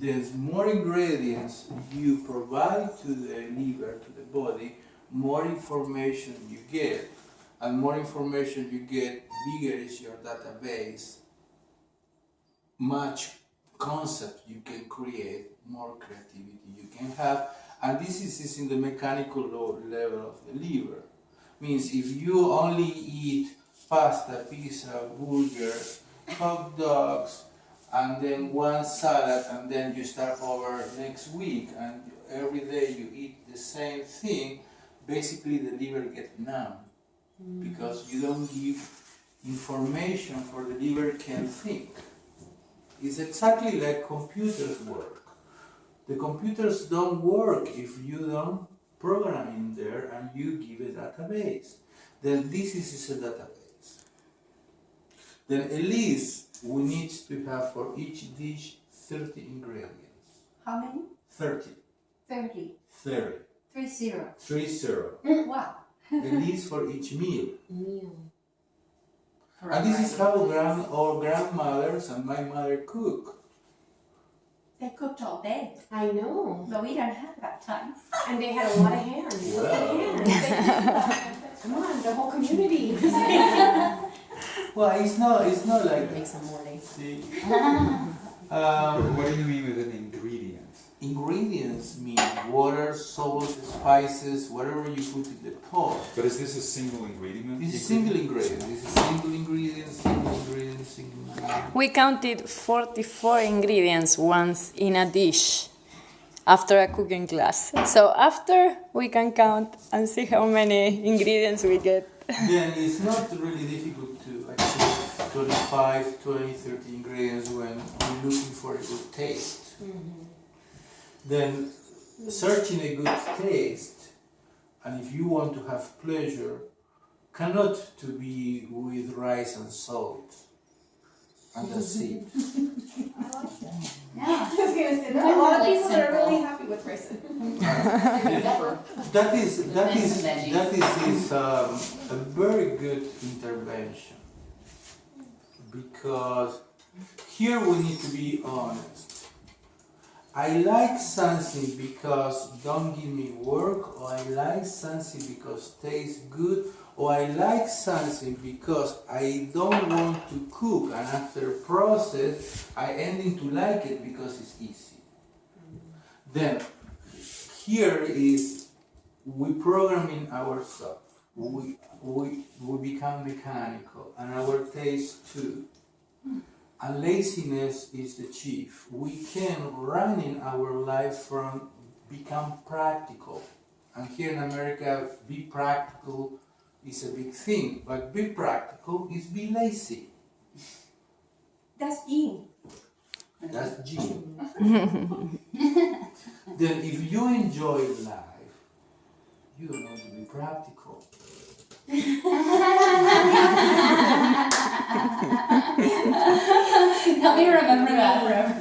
the more ingredients you provide to the liver, to the body, more information you get. And more information you get, bigger is your database, much concept you can create, more creativity you can have. And this is in the mechanical level of the liver. Means if you only eat pasta, pizza, burgers, hot dogs, and then one salad, and then you start over next week, and every day you eat the same thing, basically the liver gets numb. Because you don't give information for the liver can think. It's exactly like computers work. The computers don't work if you don't program in there and you give a database. Then this is a database. Then at least we need to have for each dish 30 ingredients. How many? 30. 30. 30. 30. 30. Wow. At least for each meal. For And a this is variety how of foods. our grandmothers and my mother cook. They cooked all day, I know. but we don't have that time. And they had a lot of hands. Look at Wow. hands. Come on, the whole community. Well, it's not like Make some morning. See, What do you mean with an ingredient? ingredients mean water, salt, spices, whatever you put in the pot. But is this a single ingredient? This is single ingredient. This is single ingredient, single ingredient, single ingredient. We counted 44 ingredients once in a dish after a cooking class. So after we can count and see how many ingredients we get. Then it's not really difficult to achieve 25, 20, 30 ingredients when you're looking for a good taste. Then searching a good taste, and if you want to have pleasure, cannot to be with rice and salt. And that's it. Yeah. I was gonna say, there are a lot of people that are really happy with rice. That is a very good intervention, because here we need to be honest. I like something because don't give me work, or I like something because tastes good, or I like something because I don't want to cook, and after process I ending to like it because it's easy. Then here is we programming ourselves. We become mechanical, and our taste too. And laziness is the chief. We can run in our life from become practical. And here in America, be practical is a big thing, but be practical is be lazy. That's Jean. That's Gene. Then if you enjoy life, you don't want to be practical. Help me remember that forever.